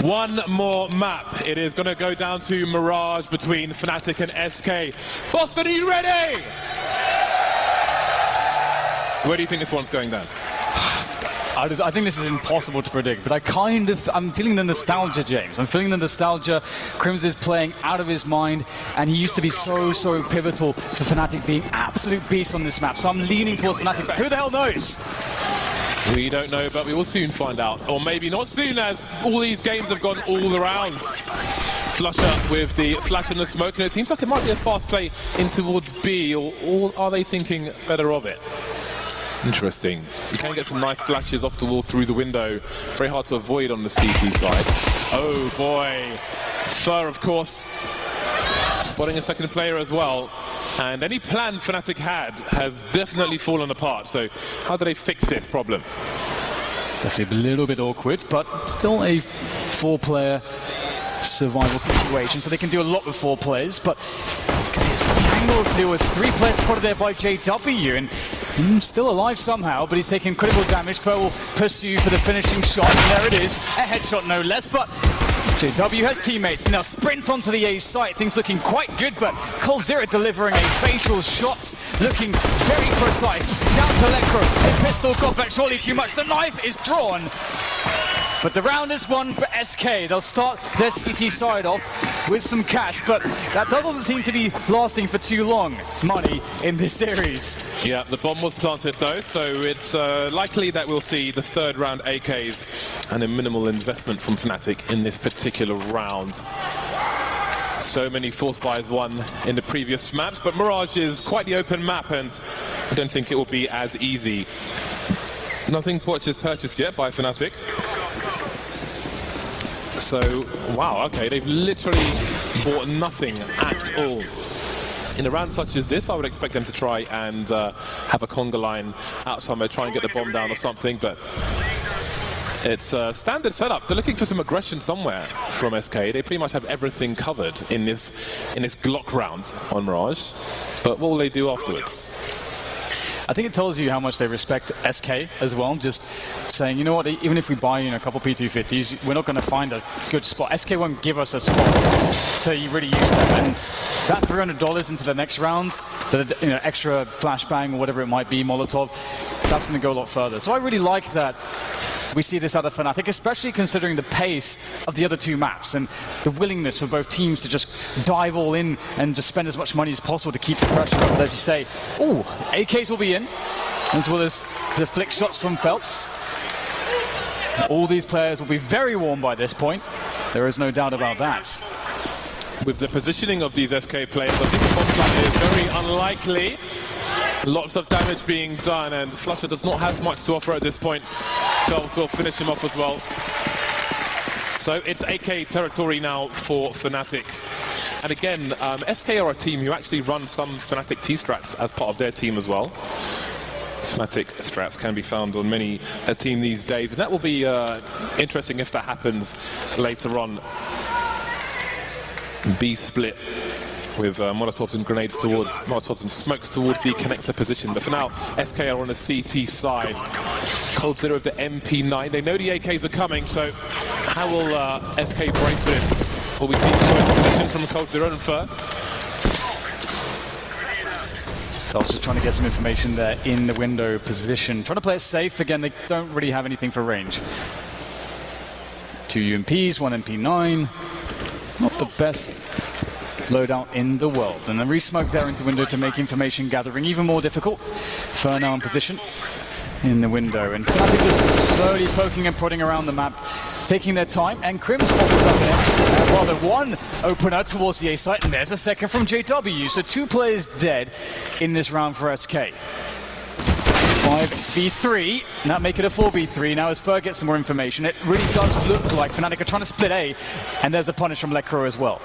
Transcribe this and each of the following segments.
One more map. It is going to go down to Mirage between Fnatic and SK. Boston, are you ready? Where do you think this one's going down? I think this is impossible to predict, but I'm feeling the nostalgia, James. I'm feeling the nostalgia. Crims is playing out of his mind, and he used to be so pivotal for Fnatic being absolute beasts on this map. So I'm leaning towards Fnatic, but who the hell knows? We don't know, but we will soon find out. Or maybe not soon, as all these games have gone all the rounds. Flusher with the flash and the smoke, and it seems like it might be a fast play in towards B, or are they thinking better of it? Interesting. You can get some nice flashes off the wall through the window. Very hard to avoid on the CT side. Oh boy. Fur, of course, spotting a second player as well. And any plan Fnatic had has definitely fallen apart. So how do they fix this problem? Definitely a little bit awkward, but still a 4-player survival situation. So they can do a lot with 4 players, but there was 3 players spotted there by JW, and still alive somehow, but he's taking critical damage. Fur will pursue for the finishing shot, and there it is, a headshot no less, but JW has teammates, now sprints onto the A site, things looking quite good, but coldzera delivering a fatal shot, looking very precise, down to Lekro, a pistol got back, surely too much, the knife is drawn. But the round is won for SK. They'll start their CT side off with some cash, but that doesn't seem to be lasting for too long. Money in this series. Yeah, the bomb was planted though, so it's likely that we'll see the 3rd round AKs and a minimal investment from Fnatic in this particular round. So many force buys won in the previous maps, but Mirage is quite the open map, and I don't think it will be as easy. Nothing purchased yet by Fnatic. So, wow, okay, they've literally bought nothing at all. In a round such as this, I would expect them to try and have a conga line out somewhere, try and get the bomb down or something, but it's a standard setup. They're looking for some aggression somewhere from SK. They pretty much have everything covered in this Glock round on Mirage, but what will they do afterwards? I think it tells you how much they respect SK as well, just saying, you know what, even if we buy a couple P250s, we're not going to find a good spot. SK won't give us a spot to really use them. And that $300 into the next round, the extra flashbang or whatever it might be, Molotov, that's going to go a lot further. So I really like that we see this out of Fnatic, especially considering the pace of the other 2 maps and the willingness for both teams to just dive all in and just spend as much money as possible to keep the pressure up. But as you say, AKs will be in, as well as the flick shots from Phelps. All these players will be very warm by this point. There is no doubt about that. With the positioning of these SK players, I think the bomb plan is very unlikely. Lots of damage being done, and Flusher does not have much to offer at this point. Phelps will finish him off as well. So it's AK territory now for Fnatic. And again, SK are a team who actually run some Fnatic T-strats as part of their team as well. Fnatic strats can be found on many a team these days, and that will be interesting if that happens later on. B split with Molotovs and grenades towards, Molotovs and smokes towards the connector position. But for now, SK are on the CT side. coldzera with the MP9. They know the AKs are coming, so how will SK brace for this? Will we see a position from coldzera and Fur? Also trying to get some information there in the window position. Trying to play it safe. Again, they don't really have anything for range. 2 UMPs, 1 MP9. Not the best loadout in the world. And then re-smoke there into window to make information gathering even more difficult. Fur now in position in the window. And Fnatic just slowly poking and prodding around the map, taking their time, and Crims offers up next. Rather one opener towards the A site, and there's a second from JW. So 2 players dead in this round for SK. 5v3, now make it a 4v3. Now as Fur gets some more information, it really does look like Fnatic are trying to split A, and there's a punish from Lekro as well.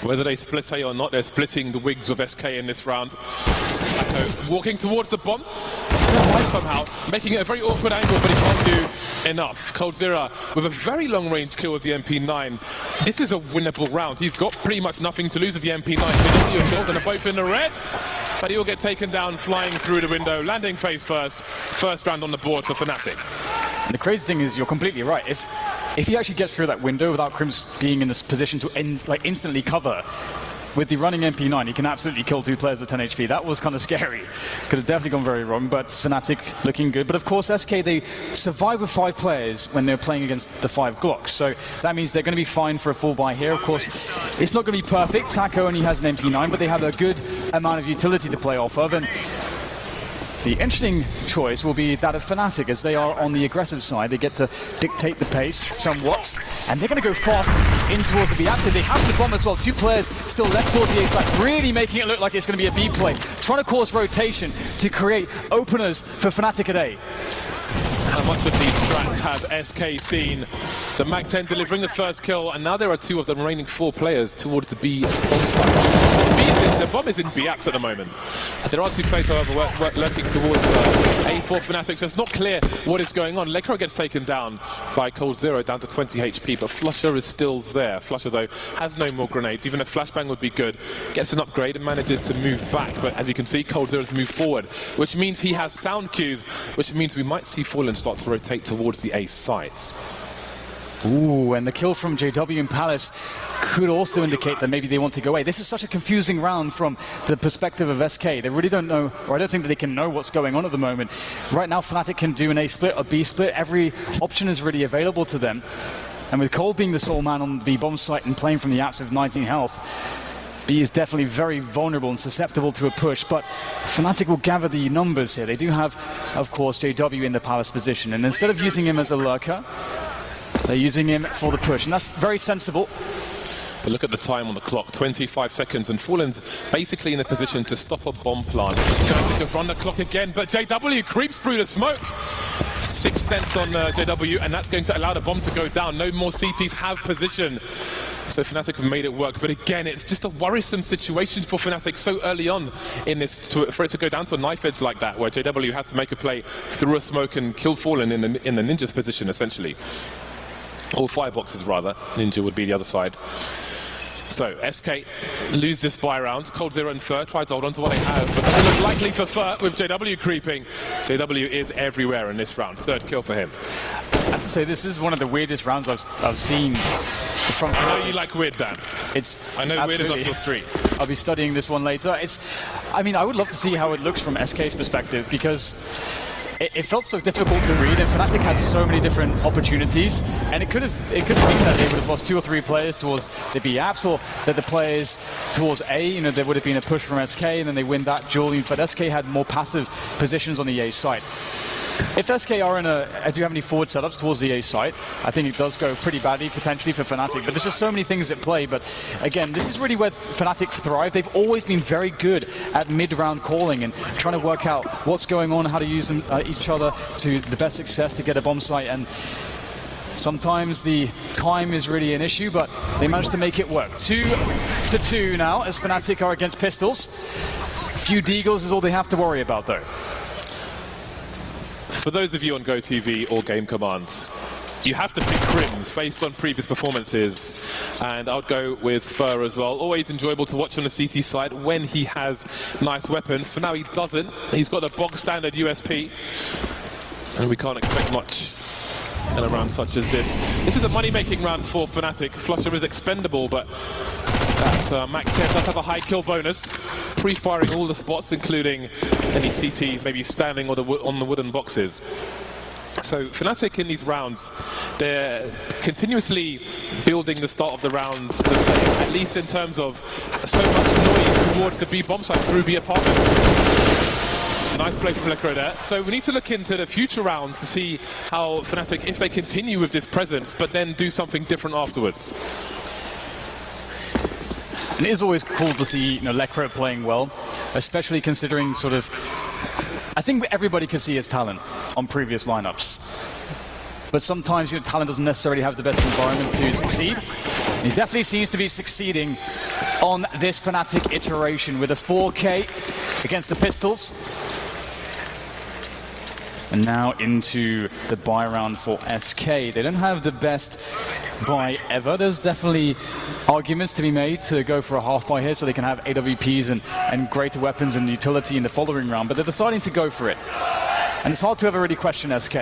Whether they split A or not, they're splitting the wigs of SK in this round. Sacco walking towards the bomb, still alive somehow, making it a very awkward angle, but he can't do enough. coldzera with a very long-range kill with the MP9. This is a winnable round. He's got pretty much nothing to lose with the MP9. And both in the red, but he'll get taken down flying through the window, landing face first. First round on the board for Fnatic. And the crazy thing is, you're completely right. If if he actually gets through that window without Crims being in this position to instantly cover, with the running MP9, he can absolutely kill 2 players at 10 HP. That was kind of scary. Could have definitely gone very wrong, but Fnatic looking good. But of course, SK, they survive with 5 players when they're playing against the 5 Glocks. So that means they're going to be fine for a full buy here. Of course, it's not going to be perfect. Taco only has an MP9, but they have a good amount of utility to play off of. And the interesting choice will be that of Fnatic, as they are on the aggressive side. They get to dictate the pace somewhat, and they're going to go fast in towards the B. Absolutely, they have the bomb as well. 2 players still left towards the A side, really making it look like it's going to be a B play. Trying to cause rotation to create openers for Fnatic at A. How much of these strats have SK seen? The Mag 10 delivering the first kill, and now there are 2 of the remaining 4 players towards the B bomb site. The bomb is in B apps at the moment. There are 2 players, however, lurking towards A for Fnatic, so it's not clear what is going on. Lekra gets taken down by coldzera, down to 20 HP, but Flusher is still there. Flusher, though, has no more grenades. Even a flashbang would be good. Gets an upgrade and manages to move back, but as you can see, coldzera's moved forward, which means he has sound cues, which means we might see Fallen start to rotate towards the A sites. Ooh, and the kill from JW and Palace could also indicate that maybe they want to go away. This is such a confusing round from the perspective of SK. They really don't know, or I don't think that they can know what's going on at the moment. Right now, Fnatic can do an A split, a B split. Every option is really available to them. And with Cole being the sole man on the B bomb site and playing from the apps with 19 health, B is definitely very vulnerable and susceptible to a push, but Fnatic will gather the numbers here. They do have, of course, JW in the Palace position, and instead of using him as a lurker, they're using him for the push, and that's very sensible. But look at the time on the clock, 25 seconds, and Fallen's basically in a position to stop a bomb plant. Trying to run the clock again, but JW creeps through the smoke. 6 cents on JW, and that's going to allow the bomb to go down. No more CTs have position. So Fnatic have made it work, but again, it's just a worrisome situation for Fnatic so early on in this, for it to go down to a knife edge like that, where JW has to make a play through a smoke and kill Fallen in the Ninja's position, essentially. Or fireboxes, rather. Ninja would be the other side. So, SK lose this buy round. coldzera and Fur try to hold on to what they have, but doesn't look likely for Fur with JW creeping. JW is everywhere in this round. 3rd kill for him. I have to say, this is one of the weirdest rounds I've seen from... I know you like weird, Dan. I know weird is up your street. I'll be studying this one later. I mean, I would love to see how it looks from SK's perspective, because it felt so difficult to read, and Fnatic had so many different opportunities, and it could have been that they would have lost 2 or 3 players towards the B apps, or that the players towards A, you know, there would have been a push from SK, and then they win that duel, but SK had more passive positions on the A site. If SK are do have any forward setups towards the A site, I think it does go pretty badly potentially for Fnatic. But there's just so many things at play. But again, this is really where Fnatic thrive. They've always been very good at mid-round calling and trying to work out what's going on, how to use them, each other to the best success to get a bomb site. And sometimes the time is really an issue, but they managed to make it work. 2-2 now as Fnatic are against Pistols. A few deagles is all they have to worry about, though. For those of you on GoTV or Game Commands, you have to pick Crims based on previous performances, and I'll go with Fur as well. Always enjoyable to watch on the CT side when he has nice weapons. For now, he doesn't. He's got a bog standard USP, and we can't expect much in a round such as this. This is a money-making round for Fnatic. Flusher is expendable, but that Mac 10 does have a high kill bonus, pre-firing all the spots, including any CTs maybe standing on the wooden boxes. So Fnatic in these rounds, they're continuously building the start of the rounds the same, at least in terms of so much noise towards the B bomb site through B apartments. Nice play from Lekra there. So we need to look into the future rounds to see how Fnatic, if they continue with this presence, but then do something different afterwards. And it is always cool to see, you know, Lekra playing well, especially considering sort of, I think everybody can see his talent on previous lineups. But sometimes, you know, talent doesn't necessarily have the best environment to succeed. And he definitely seems to be succeeding on this Fnatic iteration with a 4K against the Pistols. And now into the buy round for SK. They don't have the best buy ever. There's definitely arguments to be made to go for a half buy here so they can have AWPs and greater weapons and utility in the following round, but they're deciding to go for it. And it's hard to ever really question SK.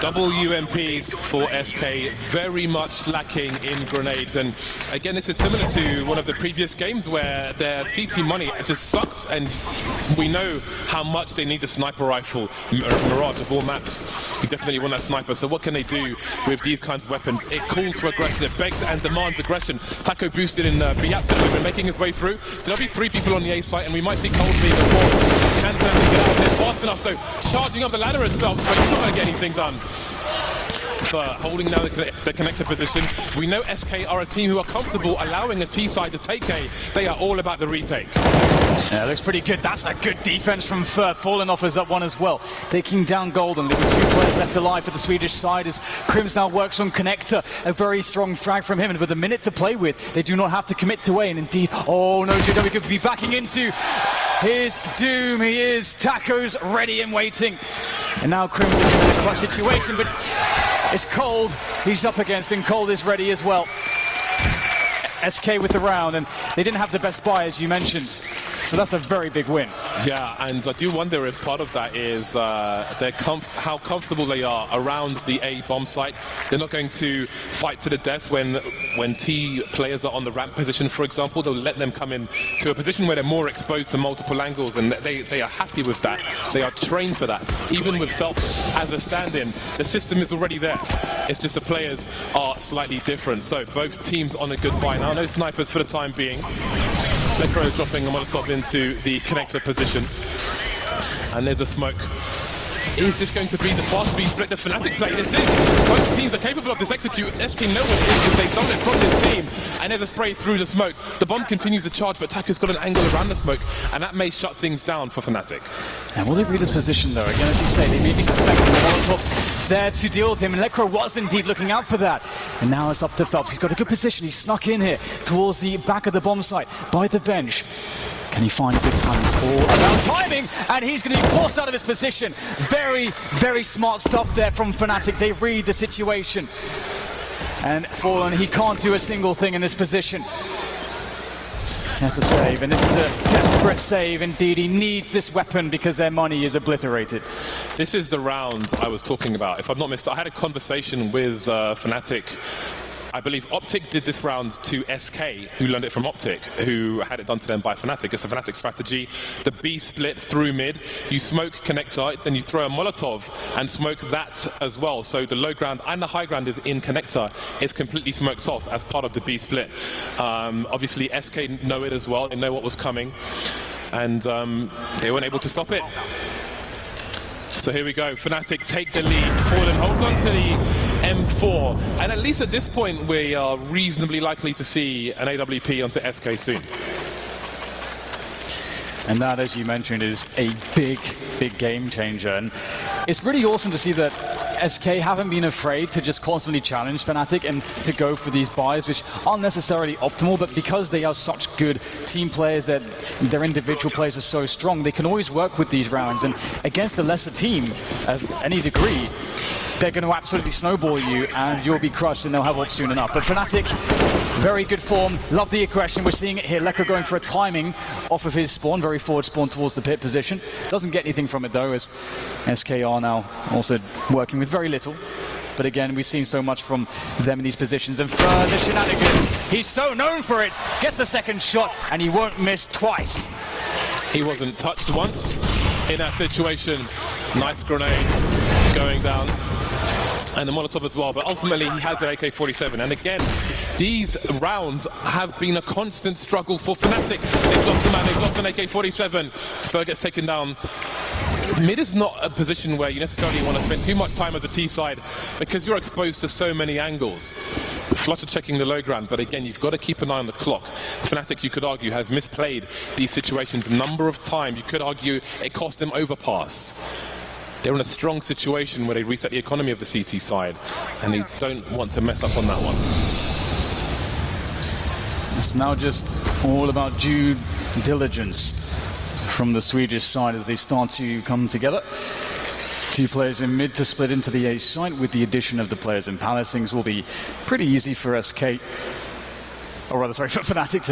Double UMPs for SK, very much lacking in grenades. And again, this is similar to one of the previous games where their CT money just sucks, and we know how much they need the sniper rifle. Mirage of all maps, you definitely want that sniper. So what can they do with these kinds of weapons? It calls for aggression, it begs and demands aggression. Taco boosted in B apps at the moment, making his way through. So there'll be 3 people on the A site, and we might see Cold being a 4. Can Fnatic get out of there fast enough though? Charging up the ladder as well, but he's not going to get anything done. For holding now the connector position. We know SK are a team who are comfortable allowing a T side to take A. They are all about the retake. Yeah, looks pretty good. That's a good defense from Fur. Fallen off is up 1 as well. Taking down Golden. Leaving 2 players left alive for the Swedish side as Crims now works on connector. A very strong frag from him, and with a minute to play with, they do not have to commit to A. And indeed, oh no, JW could be backing into his doom. He is. Taco's ready and waiting. And now Crims is in a clutch situation, but it's Cold he's up against, and Cold is ready as well. SK with the round, and they didn't have the best buy, as you mentioned, so that's a very big win. Yeah, and I do wonder if part of that is how comfortable they are around the A bomb site. They're not going to fight to the death when T players are on the ramp position, for example. They'll let them come in to a position where they're more exposed to multiple angles, and they are happy with that. They are trained for that. Even with Phelps as a stand-in, the system is already there. It's just the players are slightly different. So both teams on a good buy now. No snipers for the time being. Necro dropping a Molotov into the connector position. And there's a smoke. Is this going to be the fast speed split the Fnatic play? This is. Both teams are capable of this execute. SK know what it is because they've done it from this team. And there's a spray through the smoke. The bomb continues to charge, but Taco's got an angle around the smoke, and that may shut things down for Fnatic. And will they read his position though? Again, as you say, they may be suspecting the Molotov there to deal with him, and Lekro was indeed looking out for that. And now it's up to Phelps. He's got a good position. He snuck in here towards the back of the bomb site by the bench. Can he find a good time score? Around timing, and he's going to be forced out of his position. Very, very smart stuff there from Fnatic. They read the situation. And Fallen, he can't do a single thing in this position. That's a save, and this is a desperate save indeed. He needs this weapon because their money is obliterated. This is the round I was talking about. If I'm not mistaken, I had a conversation with Fnatic. I believe Optic did this round to SK, who learned it from Optic, who had it done to them by Fnatic. It's a Fnatic strategy. The B split through mid. You smoke connector, then you throw a Molotov and smoke that as well. So the low ground and the high ground is in connector. It's completely smoked off as part of the B split. Obviously, SK know it as well. They know what was coming, and they weren't able to stop it. So here we go, Fnatic take the lead, Fallen holds on to the M4, and at least at this point we are reasonably likely to see an AWP onto SK soon. And that, as you mentioned, is a big, big game changer. And it's really awesome to see that SK haven't been afraid to just constantly challenge Fnatic and to go for these buys, which aren't necessarily optimal, but because they are such good team players, that their individual players are so strong, they can always work with these rounds. And against a lesser team of any degree, they're going to absolutely snowball you, and you'll be crushed, and they'll have up soon enough. But Fnatic, very good form, love the aggression. We're seeing it here. Lekko going for a timing off of his spawn, very forward spawn towards the pit position. Doesn't get anything from it though, as SK are now also working with very little. But again, we've seen so much from them in these positions. And further shenanigans, he's so known for it. Gets a second shot, and he won't miss twice. He wasn't touched once in that situation. Nice grenades going down. And the Molotov as well, but ultimately he has an AK-47. And again, these rounds have been a constant struggle for Fnatic. They've lost a man, they've lost an AK-47. Fer gets taken down. Mid is not a position where you necessarily want to spend too much time as a T side because you're exposed to so many angles. Flutter checking the low ground, but again, you've got to keep an eye on the clock. Fnatic, you could argue, have misplayed these situations a number of times. You could argue it cost them overpass. They're in a strong situation where they reset the economy of the CT side, and they don't want to mess up on that one. It's now just all about due diligence from the Swedish side as they start to come together. 2 players in mid to split into the A site. With the addition of the players in Palace, things will be pretty easy for SK, or rather, sorry, for Fnatic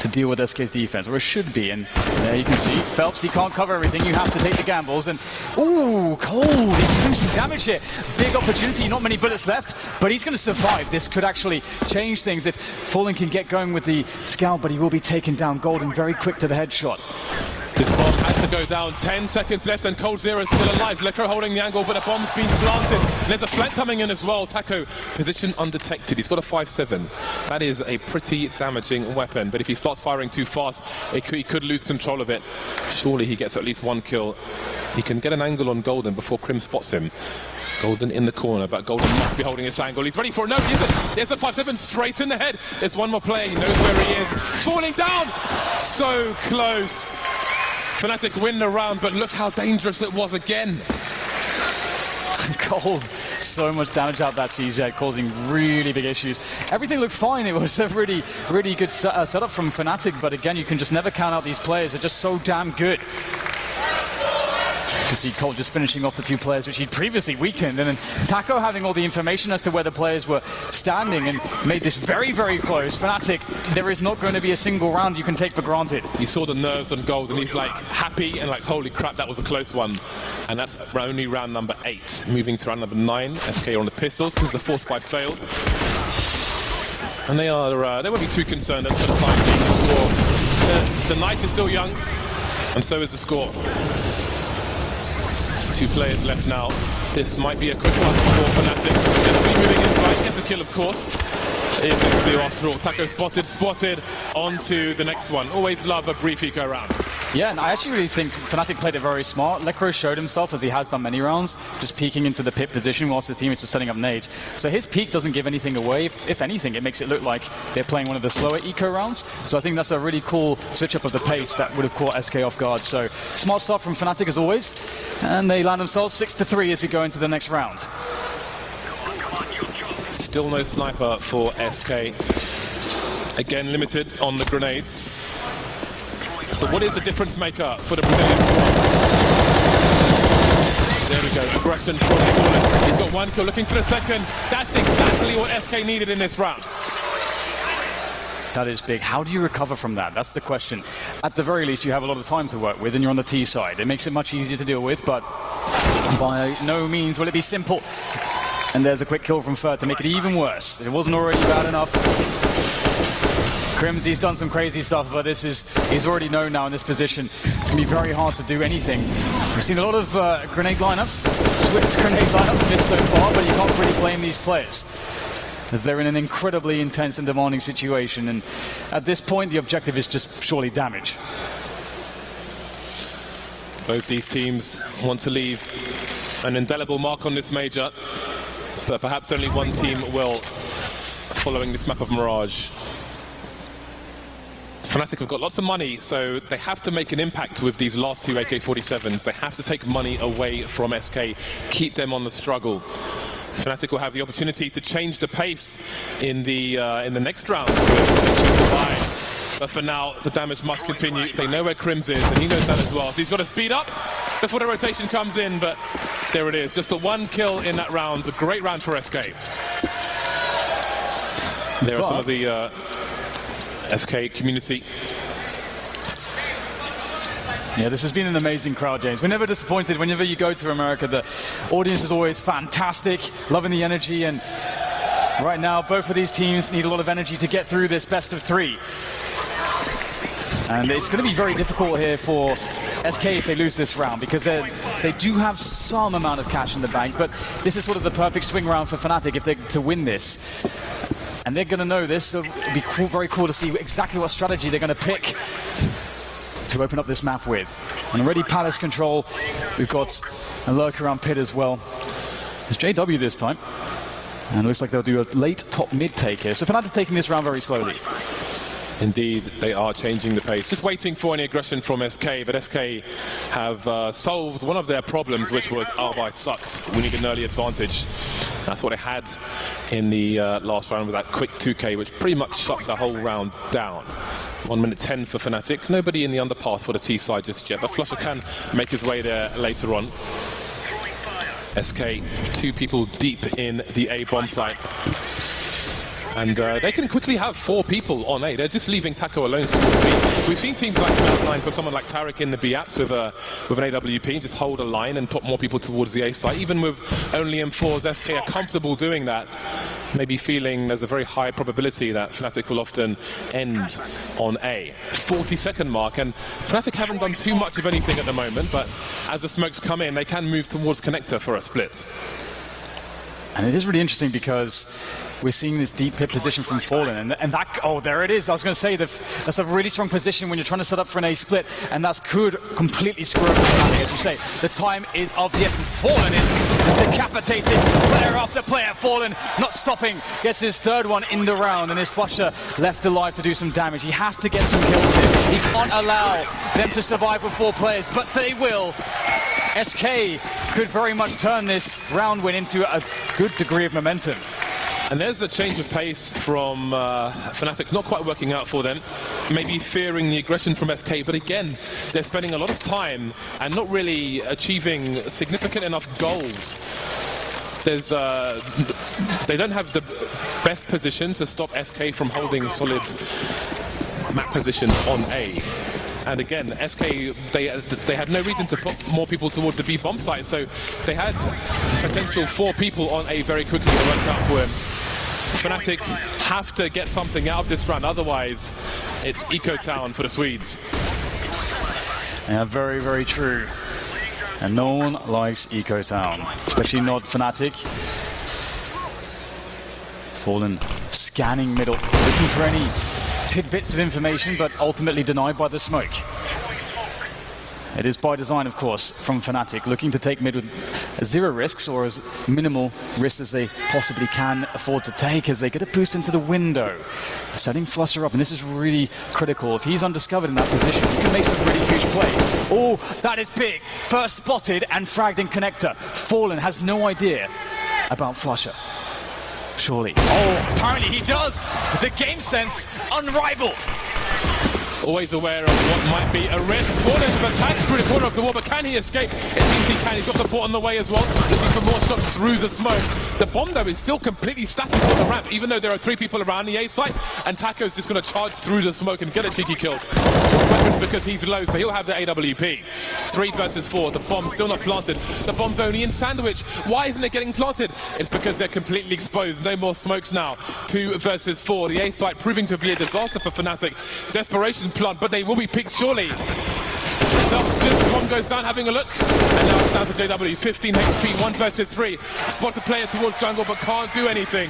to deal with SK's defense, or it should be. And there you can see Phelps, he can't cover everything. You have to take the gambles. And ooh, Cold, he's doing some damage here. Big opportunity, not many bullets left, but he's going to survive. This could actually change things if Fallen can get going with the scout, but he will be taken down. Golden very quick to the headshot. This bomb has to go down. 10 seconds left and Cold Zero is still alive. Lecro holding the angle, but a bomb's been planted. There's a flank coming in as well. Taco, position undetected. He's got a 5-7. That is a pretty damaging weapon, but if he starts firing too fast, he could lose control of it. Surely he gets at least one kill. He can get an angle on Golden before Krim spots him. Golden in the corner, but Golden must be holding his angle. He's ready for it. No, he isn't. There's a 5-7 straight in the head. There's one more player. He knows where he is. Falling down. So close. Fnatic win the round, but look how dangerous it was again. Cold, so much damage out that CZ, causing really big issues. Everything looked fine. It was a really good setup from Fnatic, but again, you can just never count out these players. They're just so damn good. To see Cold just finishing off the two players which he'd previously weakened, and then Taco having all the information as to where the players were standing and made this very close. Fnatic, there is not going to be a single round you can take for granted. You saw the nerves on Gold and he's like happy and like, holy crap, that was a close one. And that's only round number 8. Moving to round number 9, SK are on the pistols because the force spy failed. And they won't be too concerned for the time being. The score. The night is still young, and so is the score. 2 players left now. This might be a quick one for Fnatic. They'll be moving in right. Gets a kill, of course. It is going to be after all. Taco spotted. On to the next one. Always love a brief eco round. Yeah, and I actually really think Fnatic played it very smart. Lecro showed himself, as he has done many rounds, just peeking into the pit position whilst the team is just setting up nades. So his peek doesn't give anything away. If anything, it makes it look like they're playing one of the slower eco rounds. So I think that's a really cool switch up of the pace that would have caught SK off guard. So smart stuff from Fnatic as always. And they land themselves 6-3 as we go into the next round. Still no sniper for SK. Again, limited on the grenades. So what is the difference maker for the Brazilian squad? There we go, aggression from Fallen. He's got 1 kill, looking for the second. That's exactly what SK needed in this round. That is big. How do you recover from that? That's the question. At the very least, you have a lot of time to work with, and you're on the T side. It makes it much easier to deal with, but by no means will it be simple. And there's a quick kill from Fer to make it even worse. It wasn't already bad enough. Crimsy's done some crazy stuff, but he's already known now in this position. It's going to be very hard to do anything. We've seen a lot of grenade lineups, swift grenade lineups missed so far, but you can't really blame these players. They're in an incredibly intense and demanding situation, and at this point, the objective is just surely damage. Both these teams want to leave an indelible mark on this major, but perhaps only one team will, following this map of Mirage. Fnatic have got lots of money, so they have to make an impact with these last 2 AK-47s. They have to take money away from SK, keep them on the struggle. Fnatic will have the opportunity to change the pace in the next round. But for now, the damage must continue. They know where Crims is, and he knows that as well. So he's got to speed up before the rotation comes in, but there it is. Just the 1 kill in that round. A great round for SK. There are some of the SK community. Yeah, this has been an amazing crowd, James. We're never disappointed whenever you go to America. The audience is always fantastic, loving the energy, and right now both of these teams need a lot of energy to get through this best of 3. And it's going to be very difficult here for SK if they lose this round, because they do have some amount of cash in the bank, but this is sort of the perfect swing round for Fnatic if they're to win this. And they're going to know this, so it'll be very cool to see exactly what strategy they're going to pick to open up this map with. And already Palace control. We've got a lurk around pit as well. It's JW this time. And it looks like they'll do a late top mid take here. So Fnatic's taking this round very slowly. Indeed, they are changing the pace. Just waiting for any aggression from SK, but SK have solved one of their problems, which was, oh, I sucked. We need an early advantage. That's what they had in the last round with that quick 2K, which pretty much shut the whole round down. 1 minute 10 for Fnatic. Nobody in the underpass for the T side just yet, but Flusher can make his way there later on. SK, 2 people deep in the A bomb site. And they can quickly have 4 people on A. They're just leaving Taco alone towards B. We've seen teams like Cloud9 put someone like Tariq in the B apps with an AWP, just hold a line and put more people towards the A side. Even with only M4s, SK are comfortable doing that. Maybe feeling there's a very high probability that Fnatic will often end on A. 40-second mark, and Fnatic haven't done too much of anything at the moment, but as the smokes come in, they can move towards connector for a split. And it is really interesting because we're seeing this deep pit position from Fallen, and that, oh, there it is. I was going to say that's a really strong position when you're trying to set up for an A split, and that could completely screw up the planning, as you say. The time is of the essence. Fallen is decapitated, player after player. Fallen not stopping, gets his 3rd one in the round, and his Flusher left alive to do some damage. He has to get some kills here. He can't allow them to survive with 4 players, but they will. SK could very much turn this round win into a good degree of momentum. And there's a change of pace from Fnatic, not quite working out for them. Maybe fearing the aggression from SK, but again, they're spending a lot of time and not really achieving significant enough goals. They don't have the best position to stop SK from holding solid map position on A. And again, SK, they had no reason to put more people towards the B bomb site, so they had potential 4 people on A very quickly. It worked out for him. Fnatic have to get something out of this round, otherwise it's Eco Town for the Swedes. Yeah, very, very true. And no one likes Eco Town, especially not Fnatic. Fallen scanning middle, looking for any tidbits of information, but ultimately denied by the smoke. It is by design, of course, from Fnatic, looking to take mid with 0 risks, or as minimal risks as they possibly can afford to take, as they get a boost into the window. Setting Flusher up, and this is really critical. If he's undiscovered in that position, he can make some really huge plays. Oh, that is big. First spotted and fragged in connector. Fallen has no idea about Flusher. Surely. Oh, apparently he does. The game sense unrivaled. Always aware of what might be a risk. Fallen's attack through the corner of the wall, but can he escape? It seems he can. He's got support on the way as well. Looking for more shots through the smoke. The bomb, though, is still completely static on the ramp, even though there are 3 people around the A site, and Taco's just going to charge through the smoke and get a cheeky kill. Swap weapons because he's low, so he'll have the AWP. 3 versus 4. The bomb's still not planted. The bomb's only in Sandwich. Why isn't it getting planted? It's because they're completely exposed. No more smokes now. 2 versus 4. The A site proving to be a disaster for Fnatic. Desperation plant, but they will be picked surely. Just bomb goes down, having a look, and now it's down to JW. 15 HP, 1 versus 3. Spots a player towards jungle, but can't do anything.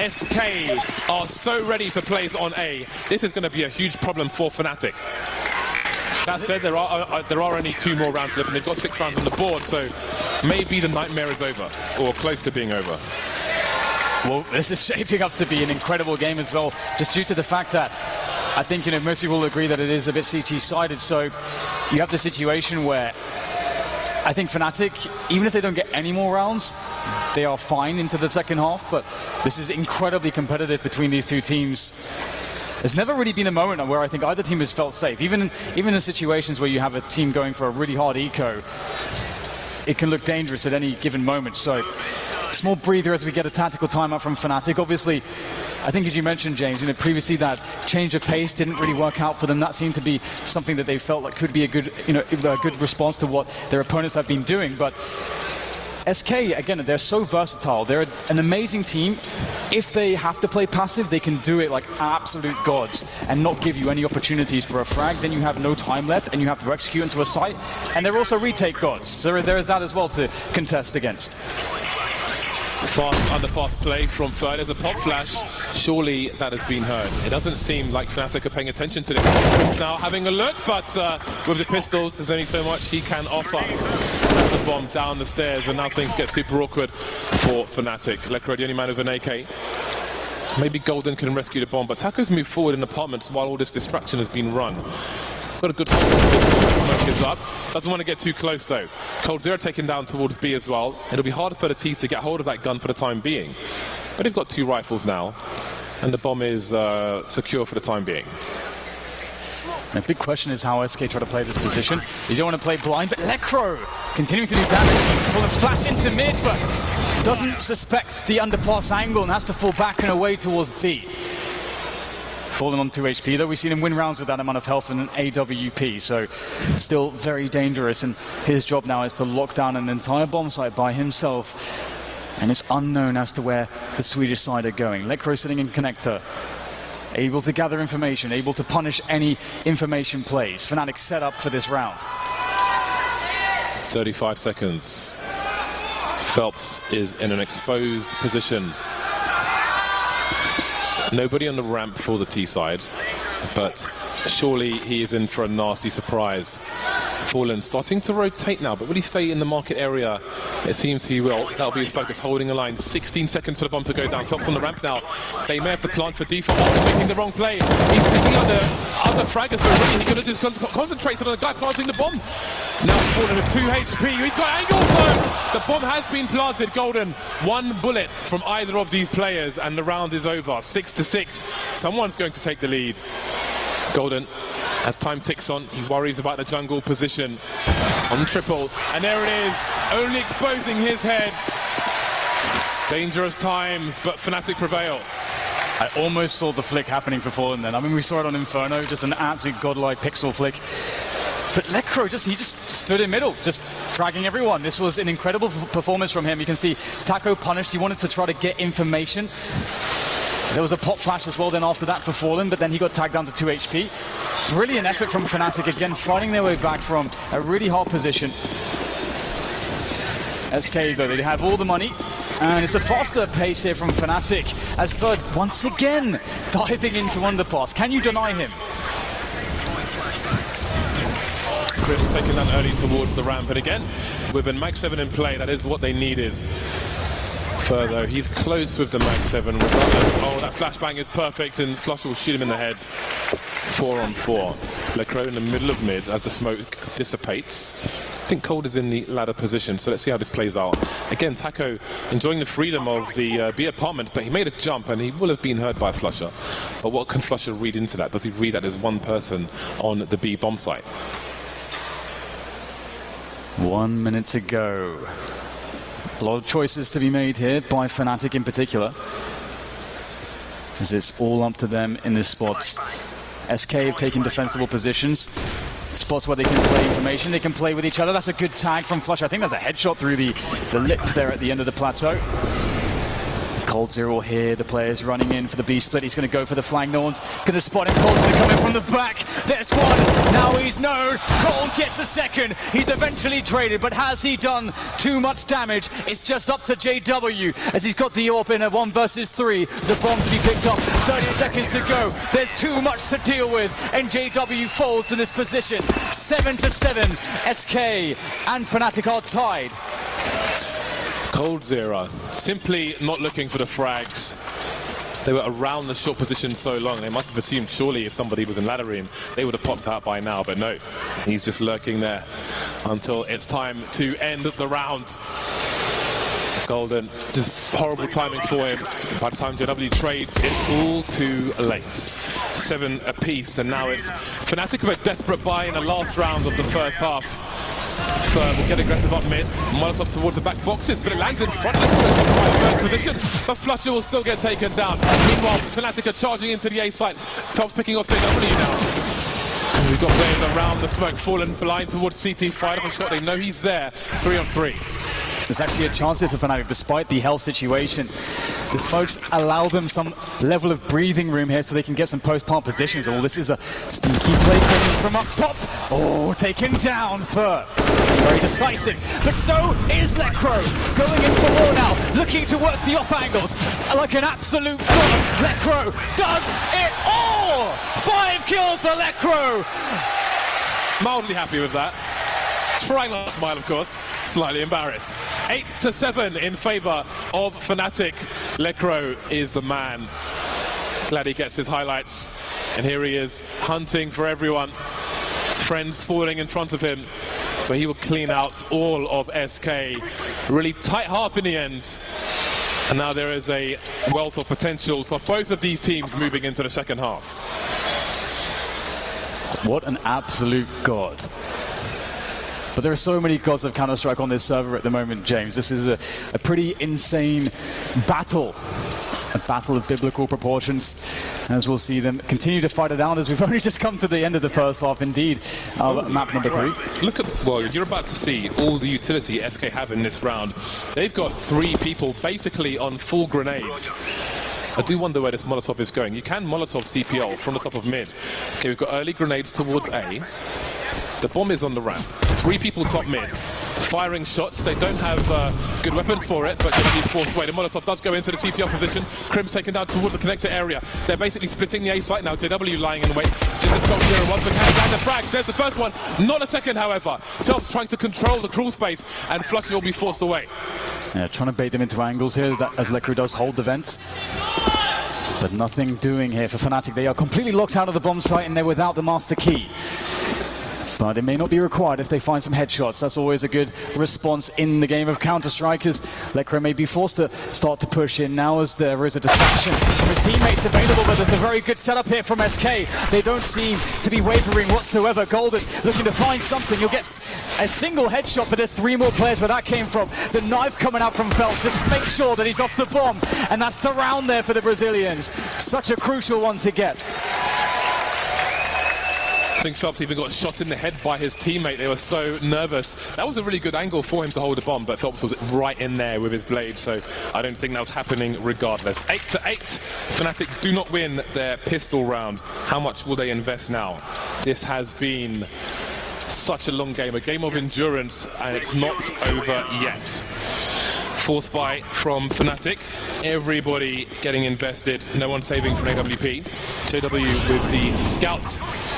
SK are so ready for plays on A. This is going to be a huge problem for Fnatic. That said, there are only 2 more rounds left, and they've got 6 rounds on the board, so maybe the nightmare is over, or close to being over. Well, this is shaping up to be an incredible game as well, just due to the fact that I think, you know, most people will agree that it is a bit CT-sided. So you have the situation where I think Fnatic, even if they don't get any more rounds, they are fine into the second half. But this is incredibly competitive between these 2 teams. There's never really been a moment where I think either team has felt safe. Even in situations where you have a team going for a really hard eco, it can look dangerous at any given moment. So small breather as we get a tactical timeout from Fnatic. Obviously, I think as you mentioned, James, you know, previously that change of pace didn't really work out for them. That seemed to be something that they felt like could be a good, you know, a good response to what their opponents have been doing. But SK, again, they're so versatile. They're an amazing team. If they have to play passive, they can do it like absolute gods and not give you any opportunities for a frag. Then you have no time left and you have to execute into a site. And they're also retake gods. So there is that as well to contest against. Fast underpass play from Fer. There's a pop flash. Surely that has been heard. It doesn't seem like Fnatic are paying attention to this. He's now having a look, but with the pistols, there's only so much he can offer. That's the bomb down the stairs, and now things get super awkward for Fnatic. Lekro, the only man with an AK. Maybe Golden can rescue the bomb, but Taco's moved forward in apartments while all this distraction has been run. Got a good hold on the smoke is up. Doesn't want to get too close though. Cold Zero taken down towards B as well. It'll be hard for the T's to get hold of that gun for the time being. But they've got 2 rifles now, and the bomb is secure for the time being. The big question is how SK try to play this position. You don't want to play blind, but Lekro continuing to do damage. Full of flash into mid, but doesn't suspect the underpass angle and has to fall back and away towards B. Falling on 2 HP, though we've seen him win rounds with that amount of health and an AWP, so still very dangerous, and his job now is to lock down an entire bomb site by himself, and it's unknown as to where the Swedish side are going. Lekro sitting in connector, able to gather information, able to punish any information plays. Fnatic set up for this round. 35 seconds. Phelps is in an exposed position. Nobody on the ramp for the T side, but surely he is in for a nasty surprise. Fallen starting to rotate now, but will he stay in the market area? It seems he will. That'll be his focus, holding a line. 16 seconds for the bomb to go down. Phelps on the ramp now. They may have to plant for default. Oh, making the wrong play. He's taking other fraggers, but really he could have just concentrated on the guy planting the bomb. Now Fallen at 2 HP. He's got angles though. The bomb has been planted. Golden, one bullet from either of these players, and the round is over. 6-6. Someone's going to take the lead. Golden, as time ticks on, he worries about the jungle position on triple, and there it is, only exposing his head. Dangerous times, but Fnatic prevail. I almost saw the flick happening for Fallen then. I mean, we saw it on Inferno, just an absolute godlike pixel flick. But Lekro, he just stood in middle, just fragging everyone. This was an incredible performance from him. You can see Taco punished. He wanted to try to get information. There was a pop flash as well then after that for Fallen, but then he got tagged down to 2 HP. Brilliant effort from Fnatic, again fighting their way back from a really hard position. SK though, they have all the money, and it's a faster pace here from Fnatic as Third once again diving into underpass. Can you deny him? Crips taking that early towards the ramp, and again, with a Mag 7 in play, that is what they needed. Though he's close with the Mag 7 regardless. Oh, that flashbang is perfect, and Flush will shoot him in the head. 4-on-4. Lekro in the middle of mid as the smoke dissipates. I think Cold is in the ladder position, so let's see how this plays out. Again, Taco enjoying the freedom of the B apartment, but he made a jump and he will have been heard by Flusher. But what can Flusher read into that? Does he read that there's one person on the B bomb site? 1 minute to go. A lot of choices to be made here by Fnatic in particular, as it's all up to them in this spot. SK have taken defensible positions, spots where they can play information, they can play with each other. That's a good tag from Flush. I think there's a headshot through the lip there at the end of the plateau. Cold Zero here, the players running in for the B split. He's going to go for the flank. No one's going to spot him. Cold's going to come in from the back. There's one. Now he's known. Cold gets a second. He's eventually traded, but has he done too much damage? It's just up to JW as he's got the AWP in a 1 versus 3. The bomb to be picked up. 30 seconds to go. There's too much to deal with, and JW folds in this position. 7-7. SK and Fnatic are tied. Cold Zero, simply not looking for the frags. They were around the short position so long, they must have assumed surely if somebody was in laddering, they would have popped out by now, but no. He's just lurking there until it's time to end the round. Golden, just horrible timing for him. By the time JW trades, it's all too late. 7 apiece, and now it's Fnatic with a desperate buy in the last round of the first half. Will get aggressive up mid, Molotov towards the back boxes, but it lands in front of the third position, but Flusher will still get taken down. Meanwhile, Fnatic are charging into the A site. Phelps picking off JW now. And we've got players around the smoke, Fallen blind towards CT, fired up a shot, they know he's there. 3-on-3. There's actually a chance here for Fnatic, despite the health situation. The smokes allow them some level of breathing room here so they can get some post-plant positions. Oh, this is a sneaky play from up top. Oh, taken down for very decisive. But so is Lekro, going in for more now, looking to work the off angles like an absolute god. Lekro does it all! 5 kills for Lekro! Mildly happy with that. Trying not to smile, of course. Slightly embarrassed. 8-7 in favor of Fnatic. Lekro is the man. Glad he gets his highlights. And here he is, hunting for everyone. His friends falling in front of him. But he will clean out all of SK. Really tight half in the end. And now there is a wealth of potential for both of these teams moving into the second half. What an absolute god. But there are so many gods of Counter-Strike on this server at the moment, James. This is a pretty insane battle. A battle of biblical proportions, as we'll see them continue to fight it out as we've only just come to the end of the first half, indeed, map number 3. Look at, well, you're about to see all the utility SK have in this round. They've got 3 people basically on full grenades. I do wonder where this Molotov is going. You can Molotov CPL from the top of mid. Okay, we've got early grenades towards A. The bomb is on the ramp. 3 people top mid, firing shots. They don't have good weapons for it, but JW's forced away. The Molotov does go into the CPL position. Crim's taken down towards the connector area. They're basically splitting the A site now. JW lying in wait. Just got 0-1 for Canada and the frags. There's the first one. Not a second, however. Phelps trying to control the crawl space, and Flusha will be forced away. Yeah, trying to bait them into angles here, as Lekru does hold the vents. But nothing doing here for Fnatic. They are completely locked out of the bomb site, and they're without the master key. But it may not be required if they find some headshots. That's always a good response in the game of Counter-Strike, as Lekra may be forced to start to push in now as there is a distraction from his teammates available, but there's a very good setup here from SK. They don't seem to be wavering whatsoever. Golden looking to find something. He'll get a single headshot, but there's 3 more players where that came from. The knife coming out from Phelps, just make sure that he's off the bomb, and that's the round there for the Brazilians. Such a crucial one to get. I think Phelps even got shot in the head by his teammate. They were so nervous. That was a really good angle for him to hold a bomb, but Phelps was right in there with his blade, so I don't think that was happening regardless. 8-8. Fnatic do not win their pistol round. How much will they invest now? This has been such a long game, a game of endurance, and it's not over yet. Force buy from Fnatic. Everybody getting invested. No one saving from AWP. JW with the scout.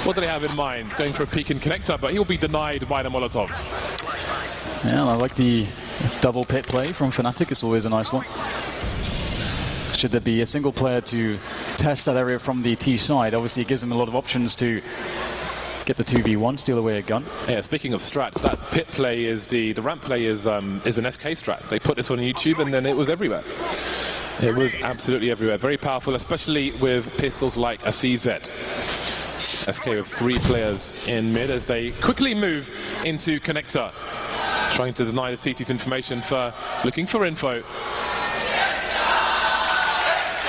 What do they have in mind? Going for a peek and connector, but he'll be denied by the Molotov. Yeah, I like the double pit play from Fnatic. It's always a nice one. Should there be a single player to test that area from the T side, obviously it gives them a lot of options to get the 2v1, steal away a gun. Yeah, speaking of strats, that pit play is the ramp play is an SK strat. They put this on YouTube and then it was everywhere. It was absolutely everywhere. Very powerful, especially with pistols like a CZ. SK with 3 players in mid as they quickly move into connector. Trying to deny the CT's information for looking for info.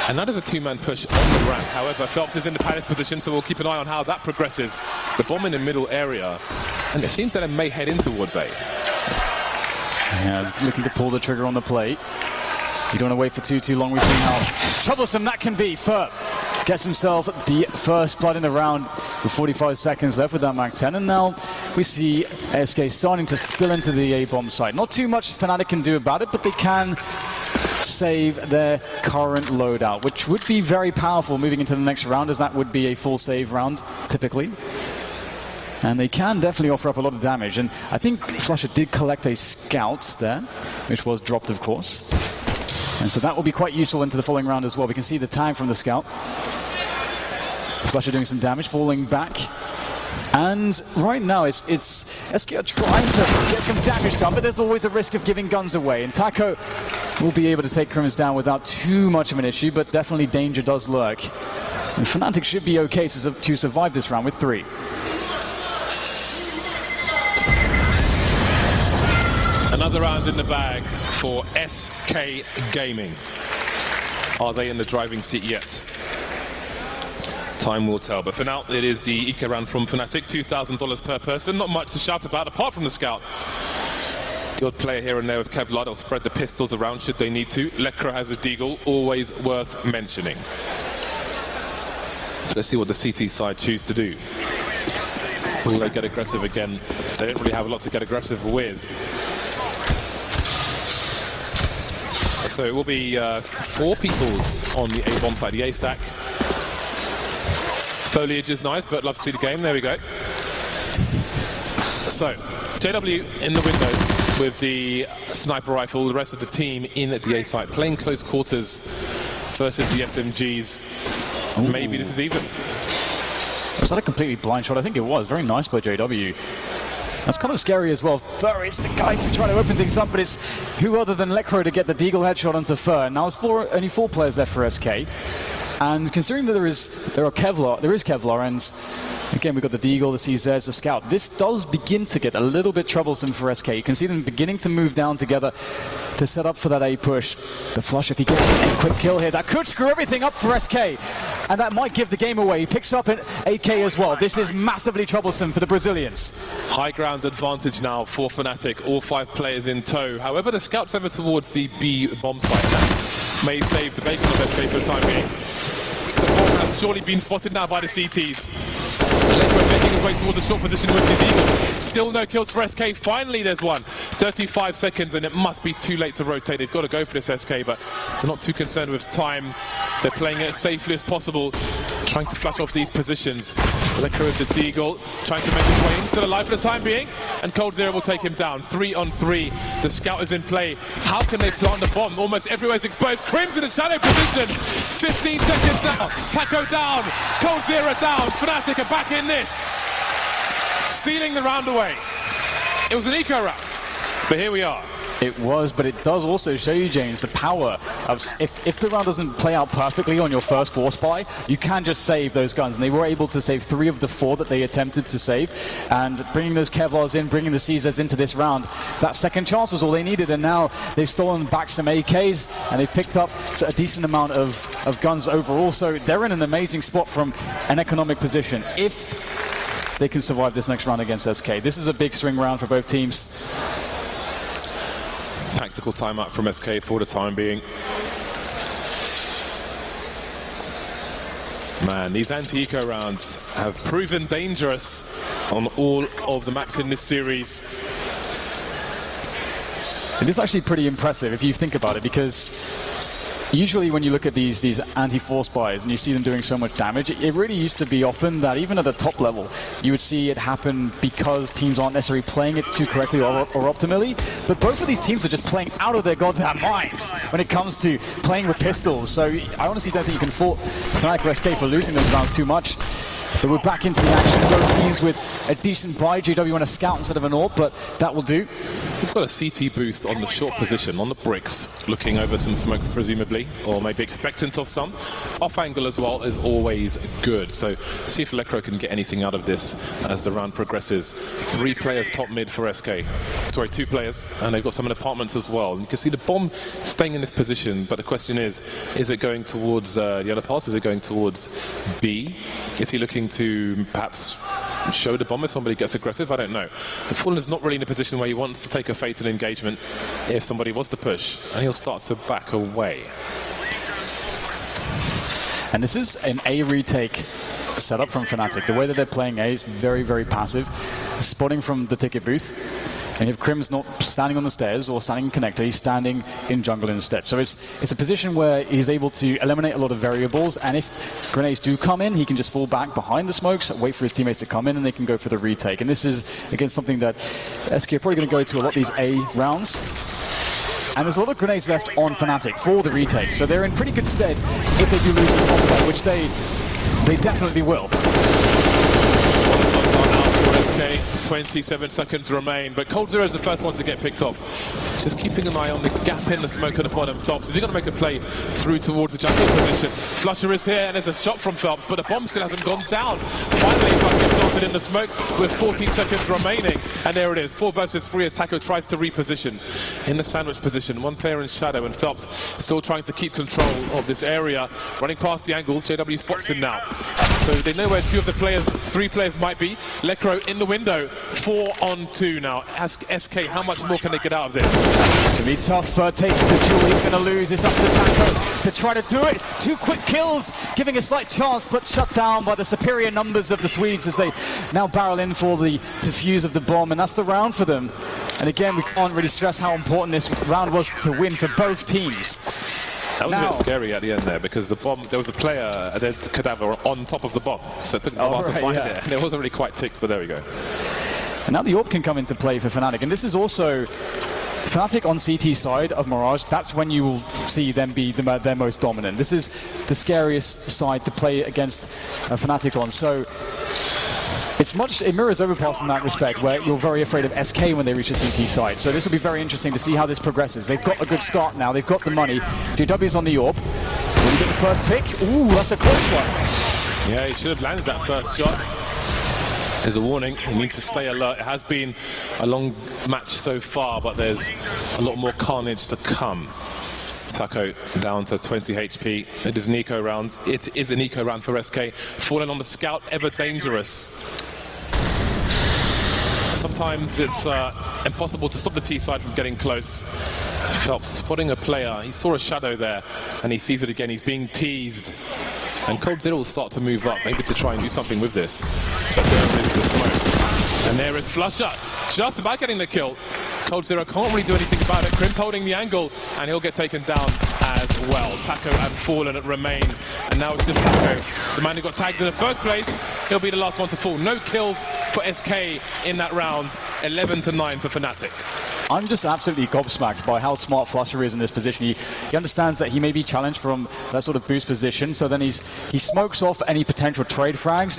And that is a 2-man push on the ramp. However, Phelps is in the palace position, so we'll keep an eye on how that progresses. The bomb in the middle area, and it seems that it may head in towards A. Yeah, looking to pull the trigger on the plate. You don't want to wait for too long. We've seen how troublesome that can be. Ferb gets himself the first blood in the round with 45 seconds left with that Mag 10, and now we see SK starting to spill into the A-bomb site. Not too much Fnatic can do about it, but they can save their current loadout, which would be very powerful moving into the next round, as that would be a full save round, typically. And they can definitely offer up a lot of damage, and I think Flusha did collect a scout there, which was dropped, of course. And so that will be quite useful into the following round as well. We can see the tag from the scout. Flusha doing some damage, falling back. And right now, it's SK are trying to get some damage done, but there's always a risk of giving guns away. And Taco will be able to take Crims down without too much of an issue, but definitely danger does lurk. And Fnatic should be okay to survive this round with 3. Another round in the bag for SK Gaming. Are they in the driving seat yet? Time will tell, but for now it is the eco round from Fnatic, $2,000 per person. Not much to shout about apart from the scout. The odd player here and there with Kevlar, they'll spread the pistols around should they need to. Lekra has a deagle, always worth mentioning. So let's see what the CT side choose to do. Will they get aggressive again? They don't really have a lot to get aggressive with. So it will be 4 people on the A-bomb side, the A-stack. Foliage is nice, but love to see the game. There we go. So, JW in the window with the sniper rifle, the rest of the team in at the A site, playing close quarters versus the SMGs. Ooh. Maybe this is even. Was that a completely blind shot? I think it was. Very nice by JW. That's kind of scary as well. Fur is the guy to try to open things up, but it's who other than Lekro to get the deagle headshot onto Fur. Now there's only 4 players left for SK. And considering that there is Kevlar, and again, we've got the Deagle, the CZs, the Scout. This does begin to get a little bit troublesome for SK. You can see them beginning to move down together to set up for that A push. The Flush, if he gets a quick kill here, that could screw everything up for SK. And that might give the game away. He picks up an AK as well. This is massively troublesome for the Brazilians. High ground advantage now for Fnatic, all 5 players in tow. However, the Scout's over towards the B bomb site. That may save the bacon of SK for the time being. The bomb has surely been spotted now by the CTs. Electro making his way towards the short position with the Eagle. Still no kills for SK. Finally, there's one. 35 seconds, and it must be too late to rotate. They've got to go for this SK, but they're not too concerned with time. They're playing it as safely as possible, trying to flash off these positions. Electro with the Deagle, trying to make his way in, still alive for the time being, and coldzera will take him down. 3 on 3. The Scout is in play. How can they plant the bomb? Almost everywhere's exposed. Crim's in the shadow position. 15 seconds now. Taco down. coldzera down. Fnatic are back in this. Stealing the round away. It was an eco round, but here we are. It was, but it does also show you, James, the power of if the round doesn't play out perfectly on your first force buy, you can just save those guns. And they were able to save 3 of the 4 that they attempted to save. And bringing those Kevlars in, bringing the CZs into this round, that second chance was all they needed. And now they've stolen back some AKs, and they've picked up a decent amount of guns overall. So they're in an amazing spot from an economic position if they can survive this next round against SK. This is a big swing round for both teams. Tactical timeout from SK for the time being. Man, these anti-eco rounds have proven dangerous on all of the maps in this series. It is actually pretty impressive if you think about it, because usually when you look at these anti-force buys and you see them doing so much damage, it really used to be often that even at the top level, you would see it happen because teams aren't necessarily playing it too correctly or optimally. But both of these teams are just playing out of their goddamn minds when it comes to playing with pistols. So I honestly don't think you can fault Fnatic or SK for losing those rounds too much. But we're back into the action. Both teams with a decent buy. JW on a scout instead of an AWP, but that will do. We've got a CT boost on the short position, on the bricks, looking over some smokes presumably, or maybe expectant of some. Off angle as well is always good. So see if Electro can get anything out of this as the round progresses. 3 players top mid for SK. Sorry, 2 players, and they've got some in apartments as well. And you can see the bomb staying in this position, but the question is it going towards the other pass? Is it going towards B? Is he looking to perhaps show the bomb if somebody gets aggressive? I don't know. The Fallen is not really in a position where he wants to take a fatal engagement if somebody was to push, and he'll start to back away. And this is an A retake setup from Fnatic. The way that they're playing A is very, very passive. Spotting from the ticket booth. And if Crim's not standing on the stairs or standing in connector, he's standing in jungle instead. So it's a position where he's able to eliminate a lot of variables, and if grenades do come in, he can just fall back behind the smokes, wait for his teammates to come in, and they can go for the retake. And this is, again, something that SK are probably going to go to a lot of these A rounds. And there's a lot of grenades left on Fnatic for the retake, so they're in pretty good stead if they do lose this bomb site, which they definitely will. 27 seconds remain, but coldzera is the first one to get picked off. Just keeping an eye on the gap in the smoke at the bottom. Phelps, is he going to make a play through towards the jungle position? Flusher is here, and there's a shot from Phelps, but the bomb still hasn't gone down. Finally, he's going to get planted in the smoke with 14 seconds remaining, and there it is. 4 versus 3 as Taco tries to reposition in the sandwich position. 1 player in shadow, and Phelps still trying to keep control of this area. Running past the angle, JW spots him now. So they know where 2 of the players, 3 players might be. Lecro in the window, 4 on 2 now. Ask SK, how much more can they get out of this? It's going to be tough. Takes the jewel. He's going to lose. It's up to Taco to try to do it. 2 quick kills, giving a slight chance, but shut down by the superior numbers of the Swedes as they now barrel in for the defuse of the bomb, and that's the round for them. And again, we can't really stress how important this round was to win for both teams. That was a bit scary at the end there, because the bomb, there was a player, there's the cadaver on top of the bomb, so it took a while to find it. And it wasn't really quite ticked, but there we go. And now the AWP can come into play for Fnatic, and this is also Fnatic on CT side of Mirage. That's when you will see them be their most dominant. This is the scariest side to play against Fnatic on. So It mirrors Overpass in that respect, where you're very afraid of SK when they reach the CT side. So this will be very interesting to see how this progresses. They've got a good start now. They've got the money. JW's on the AWP. Will he get the first pick? Ooh, that's a close one. Yeah, he should have landed that first shot. There's a warning. He needs to stay alert. It has been a long match so far, but there's a lot more carnage to come. Taco down to 20 HP. It is an eco round. It is an eco round for SK. Falling on the scout, ever dangerous. Sometimes it's impossible to stop the T side from getting close. Phelps spotting a player. He saw a shadow there, and he sees it again. He's being teased. And coldzera will start to move up, maybe to try and do something with this. But there is the smoke. And there is Flusher, just about getting the kill. coldzera can't really do anything about it. Crim's holding the angle, and he'll get taken down as well. Taco and Fallen remain, and now it's just Taco, the man who got tagged in the first place. He'll be the last one to fall. No kills for SK in that round. 11-9 for Fnatic. I'm just absolutely gobsmacked by how smart Flusher is in this position. He understands that he may be challenged from that sort of boost position, so then he smokes off any potential trade frags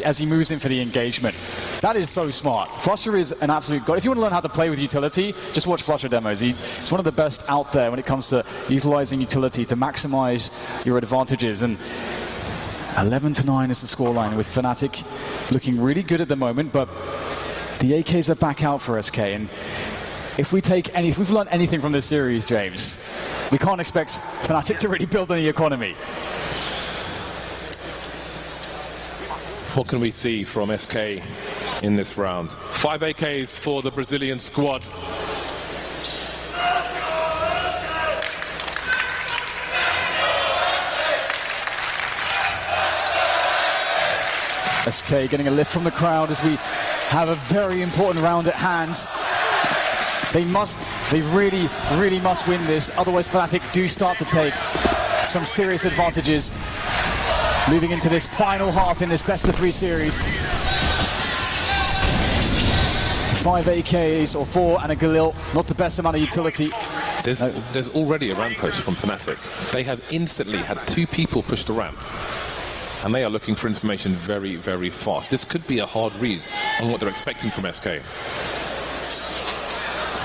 as he moves in for the engagement. That is so smart. Flusher is an absolute god. If you want to learn how to play with utility, just watch Flusher demos. He's one of the best out there when it comes to utilizing utility to maximize your advantages. And 11-9 is the scoreline, with Fnatic looking really good at the moment, but the AKs are back out for SK, and if we've learned anything from this series, James, we can't expect Fnatic to really build any economy. What can we see from SK in this round? 5 AKs for the Brazilian squad. SK getting a lift from the crowd as we have a very important round at hand. They really must win this, otherwise Fnatic do start to take some serious advantages moving into this final half in this best-of-3 series. 5 AKs or 4 and a Galil, not the best amount of utility. There's already a ramp push from Fnatic. They have instantly had 2 people push the ramp, and they are looking for information very, very fast. This could be a hard read on what they're expecting from SK.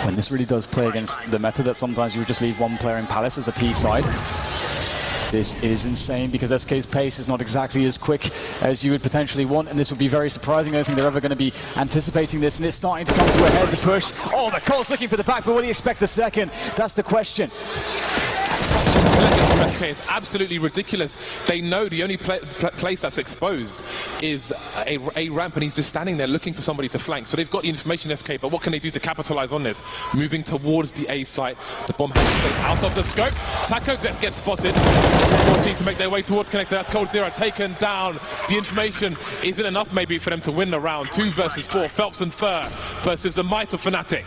When this really does play against the meta that sometimes you would just leave one player in Palace as a T side. This is insane because SK's pace is not exactly as quick as you would potentially want, and this would be very surprising. I don't think they're ever going to be anticipating this, and it's starting to come to a head, the push. Oh, the Cole's looking for the back, but what do you expect the second? That's the question. Such intelligence from SK is absolutely ridiculous. They know the only place that's exposed is a ramp, and he's just standing there looking for somebody to flank. So they've got the information, SK, but what can they do to capitalize on this? Moving towards the A site. The bomb has to stay out of the scope. Taco gets spotted. 14 to make their way towards connector. That's coldzera taken down. The information isn't enough maybe for them to win the round. 2 versus 4. Phelps and Fur versus the might of Fnatic.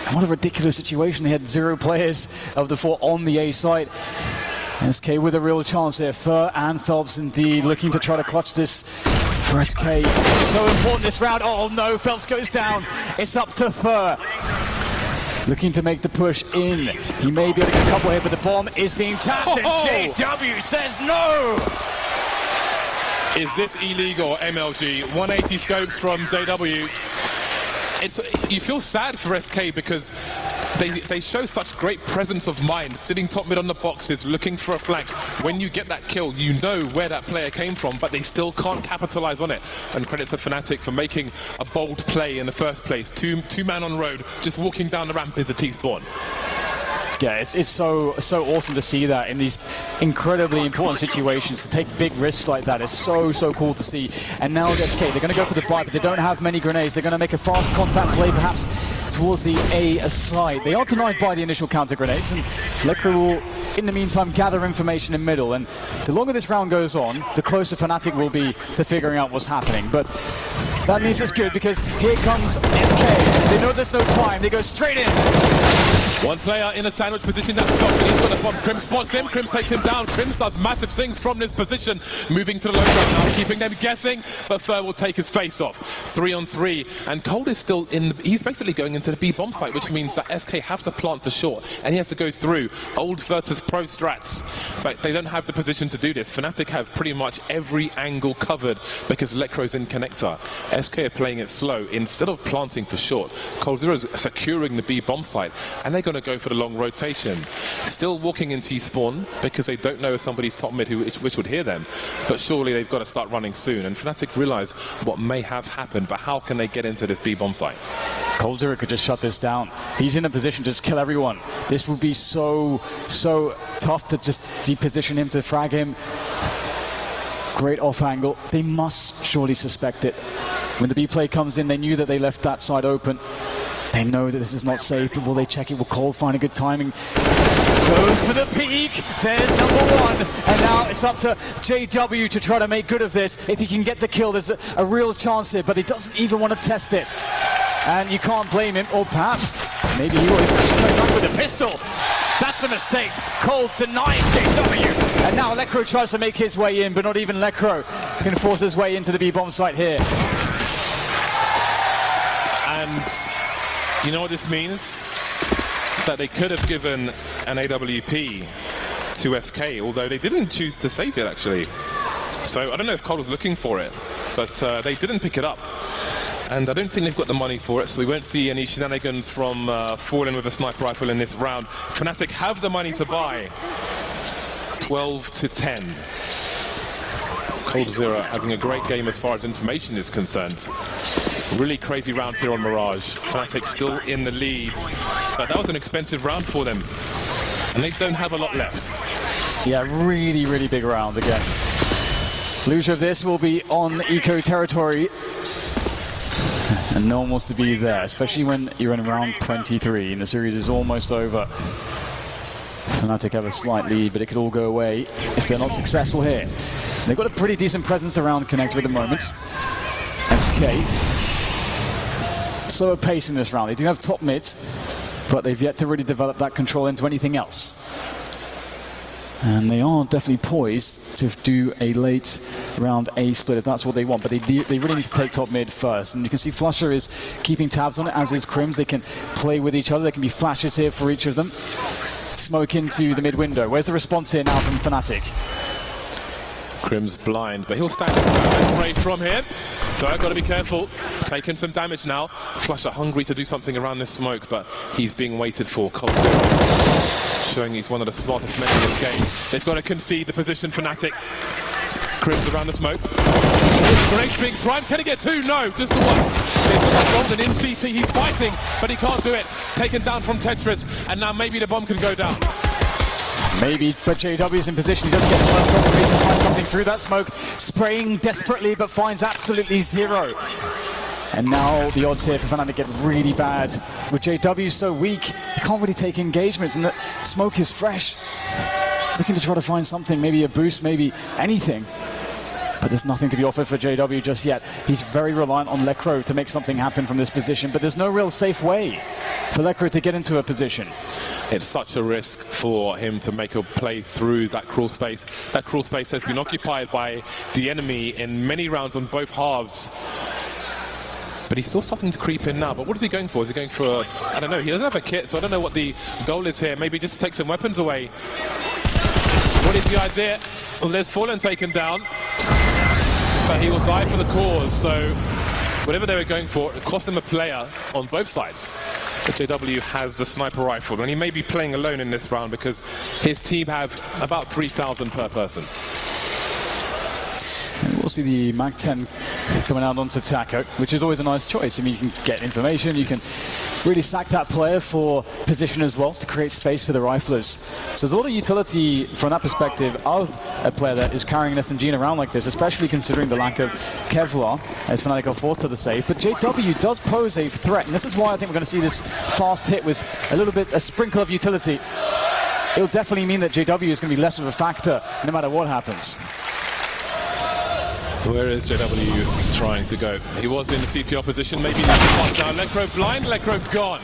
And what a ridiculous situation. They had 0 players of the 4 on the A site. SK with a real chance here. Fur and Phelps indeed looking to try to clutch this for SK. So important this round. Oh no, Phelps goes down. It's up to Fur. Looking to make the push in. He may be able to get a couple here, but the bomb is being tapped, and JW says no! Is this ELEAGUE or MLG? 180 scopes from JW. You feel sad for SK because they show such great presence of mind, sitting top mid on the boxes, looking for a flank. When you get that kill, you know where that player came from, but they still can't capitalize on it. And credit to Fnatic for making a bold play in the first place. Two man on road, just walking down the ramp into T-spawn. Yeah, it's so awesome to see that in these incredibly important situations. To take big risks like that is so cool to see. And now SK, they're going to go for the buy, but they don't have many grenades. They're going to make a fast contact play, perhaps towards the A side. They are denied by the initial counter grenades, and Lekra will, in the meantime, gather information in middle. And the longer this round goes on, the closer Fnatic will be to figuring out what's happening. But that means it's good because here comes SK. They know there's no time. They go straight in. One player in a sandwich position, that's Phelps, and he's got the bomb. Crim spots him, Crim takes him down. Crim does massive things from this position, moving to the low ground now, keeping them guessing, but Fur will take his face off. 3 on 3, and Cold is still in, he's basically going into the B bomb site, which means that SK have to plant for sure, and he has to go through. Old versus pro strats, but they don't have the position to do this. Fnatic have pretty much every angle covered because Lekro's in connector. SK are playing it slow. Instead of planting for short, coldzera's securing the B bomb site, and they're going to go for the long rotation. Still walking into spawn because they don't know if somebody's top mid which would hear them, but surely they've got to start running soon. And Fnatic realize what may have happened, but how can they get into this B bomb site? coldzera could just shut this down. He's in a position to just kill everyone. This would be so tough to just deposition him, to frag him. Great off angle. They must surely suspect it. When the B play comes in, they knew that they left that side open. They know that this is not safe. Will they check it? Will Cold find a good timing? Goes for the peak. There's number one. And now it's up to JW to try to make good of this. If he can get the kill, there's a real chance here, but he doesn't even want to test it. And you can't blame him, or perhaps maybe he was coming back with a pistol. That's a mistake. Cold denying JW. And now Lekro tries to make his way in, but not even Lekro can force his way into the B-bomb site here. And you know what this means? That they could have given an AWP to SK, although they didn't choose to save it actually. So I don't know if Cold was looking for it, but they didn't pick it up. And I don't think they've got the money for it, so we won't see any shenanigans from Fallen with a sniper rifle in this round. Fnatic have the money to buy 12-10. coldzera having a great game as far as information is concerned. Really crazy round here on Mirage. Fnatic still in the lead, but that was an expensive round for them, and they don't have a lot left. Yeah, really big round again. Loser of this will be on eco territory. And no one wants to be there, especially when you're in round 23 and the series is almost over. Fnatic have a slight lead, but it could all go away if they're not successful here. They've got a pretty decent presence around connector at the moment. SK, slower pace in this round. They do have top mid, but they've yet to really develop that control into anything else. And they are definitely poised to do a late round A split if that's what they want, but they really need to take top mid first. And you can see flusha is keeping tabs on it, as is Crims. They can play with each other. There can be flashes here for each of them. Smoke into the mid window. Where's the response here now from Fnatic? Crims blind, but he'll stand spray from him. So I've got to be careful. Taking some damage now. flusha hungry to do something around this smoke, but he's being waited for. coldzera showing he's one of the smartest men in this game. They've got to concede the position. Fnatic. Crims around the smoke. Great big prime. Can he get two? No, just the one. There's Golden in CT. He's fighting, but he can't do it. Taken down from Tetris, and now maybe the bomb can go down. Maybe, but JW's in position. He does get smoked on. He can find something through that smoke. Spraying desperately, but finds absolutely zero. And now the odds here for Fnatic get really bad. With JW so weak, he can't really take engagements, and the smoke is fresh. Looking to try to find something, maybe a boost, maybe anything. But there's nothing to be offered for JW just yet. He's very reliant on Lekro to make something happen from this position, but there's no real safe way for Lekro to get into a position. It's such a risk for him to make a play through that crawl space. That crawl space has been occupied by the enemy in many rounds on both halves. But he's still starting to creep in now. But what is he going for? Is he going for, I don't know, he doesn't have a kit, so I don't know what the goal is here. Maybe just to take some weapons away. What is the idea? Well, there's Fallen taken down, but he will die for the cause. So whatever they were going for, it cost them a player on both sides. But JW has the sniper rifle, and he may be playing alone in this round because his team have about 3,000 per person. And we'll see the Mag-10 coming out onto Taco, which is always a nice choice. I mean, you can get information, you can really sack that player for position as well to create space for the riflers. So there's a lot of utility from that perspective of a player that is carrying an SMG around like this, especially considering the lack of Kevlar as Fnatic are forced to the save. But JW does pose a threat, and this is why I think we're going to see this fast hit with a sprinkle of utility. It'll definitely mean that JW is going to be less of a factor no matter what happens. Where is JW trying to go? He was in the CPR position, maybe now Lekro blind, Lekro gone.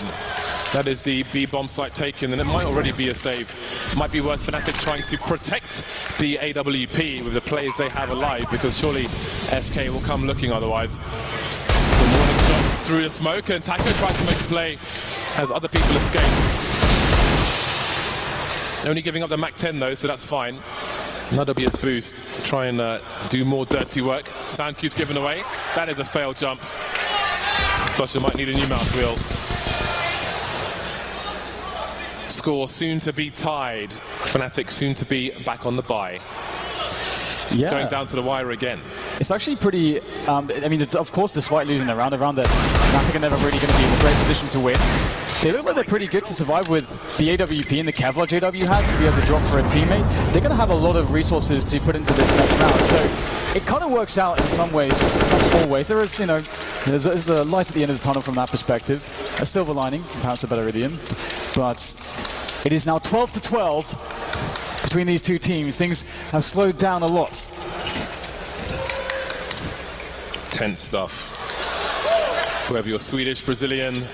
That is the B bomb site taken, and it might already be a save. Might be worth Fnatic trying to protect the AWP with the players they have alive, because surely SK will come looking otherwise. Some warning shots through the smoke, and Taco tries to make a play as other people escape. Only giving up the Mach 10 though, so that's fine. And that'll be a boost to try and do more dirty work. Sound cue's given away. That is a failed jump. Flusha might need a new mouse wheel. Score soon to be tied. Fnatic soon to be back on the bye. It's going down to the wire again. It's actually pretty, I mean, of course, despite losing the round, Fnatic are never really going to be in a great position to win. They look like they're pretty good to survive with the AWP and the Kevlar JW has to be able to drop for a teammate. They're going to have a lot of resources to put into this next round. So it kind of works out in some ways, some small ways. There is, you know, there's a light at the end of the tunnel from that perspective. A silver lining, perhaps a better idiom. But it is now 12-12 between these two teams. Things have slowed down a lot. Tense stuff. Whether you're Swedish, Brazilian,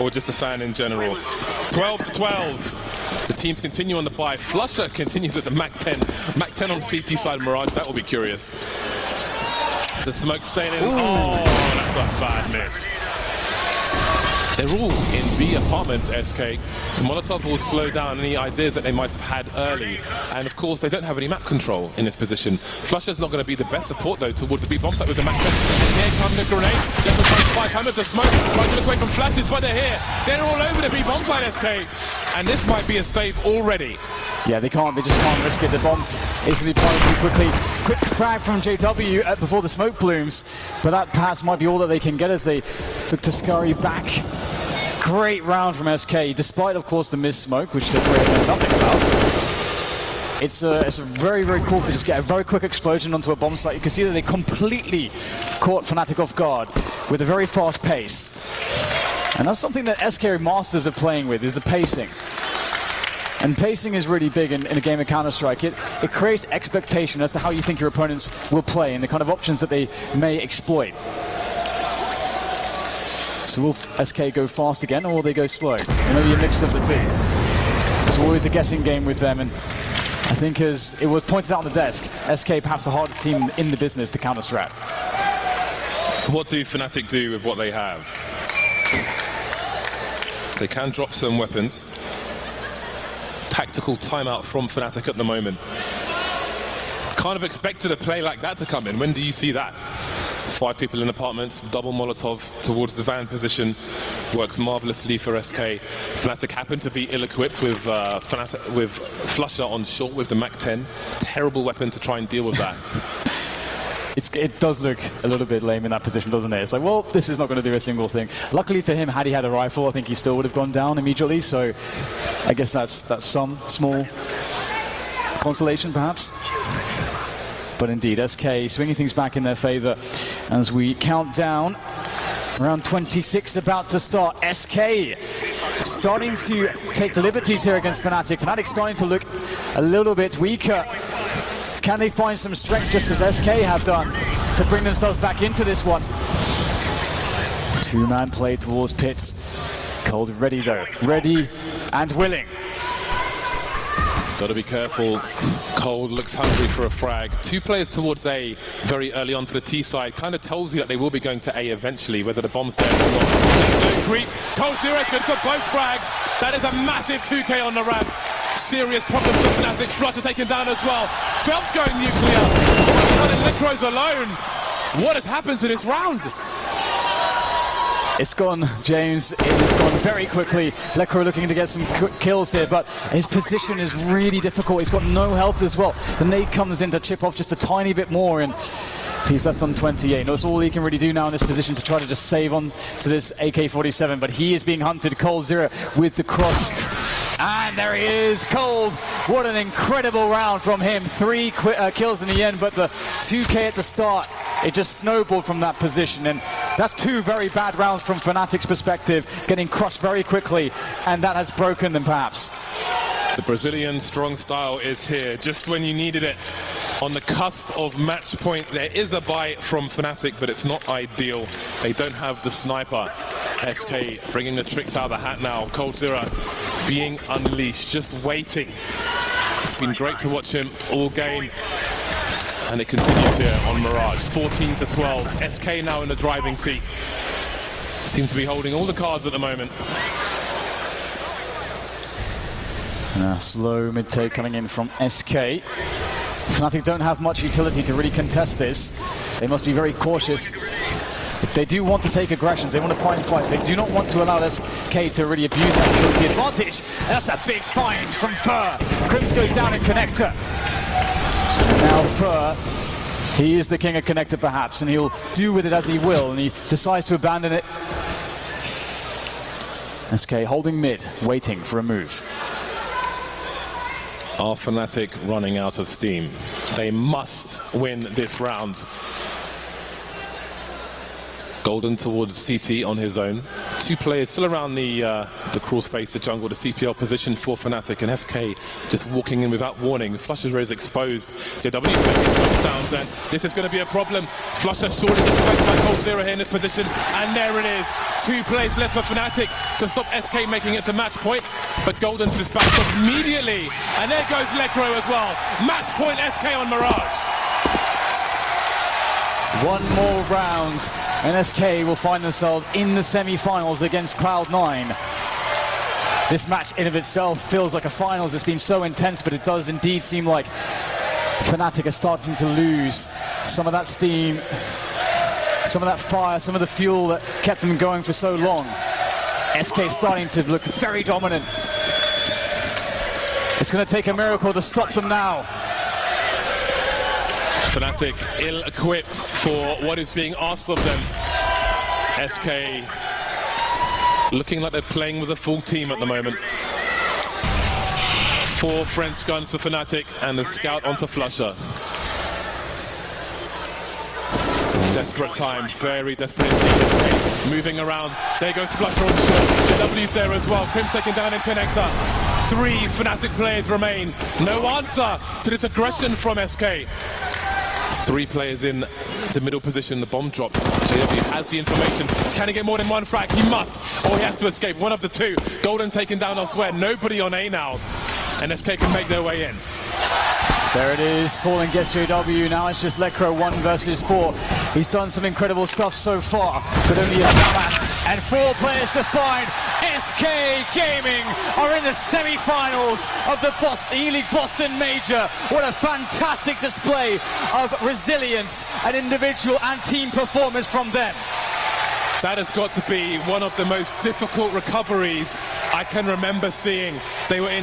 or just a fan in general. 12-12. The teams continue on the bye. Flusha continues with the Mach 10. Mach 10 on CT side Mirage. That will be curious. The smoke staying in. Ooh. Oh, that's a bad miss. They're all in B apartments, SK. The Molotov will slow down any ideas that they might have had early. And of course, they don't have any map control in this position. Flusha's not going to be the best support, though, towards the B bomb site with the Mach 10. And here comes the grenade. Level 5 times the smoke. Trying to look away from flashes, but they're here. They're all over the B bomb site, SK. And this might be a save already. Yeah, they just can't risk it. The bomb is going to be planted too quickly. Quick frag from JW before the smoke blooms, but that pass might be all that they can get as they look to scurry back. Great round from SK, despite, of course, the missed smoke, which the player knows nothing about. It's very, very cool to just get a very quick explosion onto a bomb site. You can see that they completely caught Fnatic off guard with a very fast pace. And that's something that SK masters are playing with, is the pacing. And pacing is really big in a game of Counter-Strike. It creates expectation as to how you think your opponents will play and the kind of options that they may exploit. So will SK go fast again, or will they go slow? Or maybe a mix of the two. It's always a guessing game with them, and I think as it was pointed out on the desk, SK perhaps the hardest team in the business to counter-strat. What do Fnatic do with what they have? They can drop some weapons. Tactical timeout from Fnatic at the moment. Kind of expected a play like that to come in. When do you see that? 5 people in apartments, double Molotov towards the van position. Works marvelously for SK. Fnatic happen to be ill-equipped with Flusha on short with the Mach 10. Terrible weapon to try and deal with that. It does look a little bit lame in that position, doesn't it? It's like, well, this is not going to do a single thing. Luckily for him, had he had a rifle, I think he still would have gone down immediately. So I guess that's some small consolation, perhaps. But indeed, SK swinging things back in their favor as we count down. Round 26 about to start. SK starting to take liberties here against Fnatic. Fnatic starting to look a little bit weaker. Can they find some strength, just as SK have done, to bring themselves back into this one? Two-man play towards Pits. Cold ready, though. Ready and willing. Got to be careful. Cold looks hungry for a frag. 2 players towards A very early on for the T side. Kind of tells you that they will be going to A eventually, whether the bomb's there or not. Just no creep. Cold 0 good for both frags. That is a massive 2K on the ramp. Serious problems for Fnatic. Flusha taken down as well. Phelps going nuclear. Licro's alone. What has happened to this round? It's gone, James. It has gone very quickly. Lecro looking to get some kills here, but his position is really difficult. He's got no health as well. The nade comes in to chip off just a tiny bit more, and he's left on 28. That's all he can really do now in this position to try to just save on to this AK-47, but he is being hunted. Cold 0 with the cross. And there he is, Cold. What an incredible round from him. 3 kills in the end, but the 2K at the start, it just snowballed from that position. And that's 2 very bad rounds from Fnatic's perspective, getting crushed very quickly, and that has broken them perhaps. The Brazilian strong style is here, just when you needed it. On the cusp of match point, there is a bite from Fnatic, but it's not ideal. They don't have the sniper. SK bringing the tricks out of the hat now. Cold 0 being unleashed, just waiting. It's been great to watch him all game. And it continues here on Mirage. 14-12. SK now in the driving seat. Seem to be holding all the cards at the moment. Slow mid-take coming in from SK. Fnatic don't have much utility to really contest this. They must be very cautious. If they do want to take aggressions, they want to find fights. They do not want to allow SK to really abuse that utility advantage. And that's a big find from Fur. Crims goes down in connector. And now Fur, he is the king of connector perhaps, and he'll do with it as he will, and he decides to abandon it. SK holding mid, waiting for a move. Are Fnatic running out of steam? They must win this round. Golden towards CT on his own. Two players still around the crawl space to jungle, the CPL position for Fnatic, and SK just walking in without warning. Flusher's Rose exposed. JW making jump sounds, and this is going to be a problem. Flusher surely gets flanked by Cold Zero here in this position, and there it is. 2 plays left for Fnatic to stop SK making it to match point, but Golden's dispatched immediately, and there goes Legro as well. Match point SK on Mirage. One more round, and SK will find themselves in the semi-finals against Cloud9. This match in of itself feels like a finals. It's been so intense, but it does indeed seem like Fnatic are starting to lose some of that steam, some of that fire, some of the fuel that kept them going for so long. SK starting to look very dominant. It's going to take a miracle to stop them now. Fnatic ill-equipped for what is being asked of them. SK looking like they're playing with a full team at the moment. 4 French guns for Fnatic and the scout onto Flusher. Desperate times, very desperate indeed. Moving around, there goes Flusher on short. JW's there as well, Crims taken down in connector. 3 Fnatic players remain. No answer to this aggression from SK. 3 players in the middle position, the bomb drops. JW has the information. Can he get more than 1 frag? He must, or he has to escape. 1 of the 2. Golden taken down elsewhere. Nobody on A now. And SK can make their way in. There it is, falling gets JW. Now it's just Lekro 1 versus 4. He's done some incredible stuff so far, but only a mass. And 4 players to find. SK Gaming are in the semi-finals of the ELEAGUE Boston Major. What a fantastic display of resilience and individual and team performance from them. That has got to be one of the most difficult recoveries I can remember seeing. They were in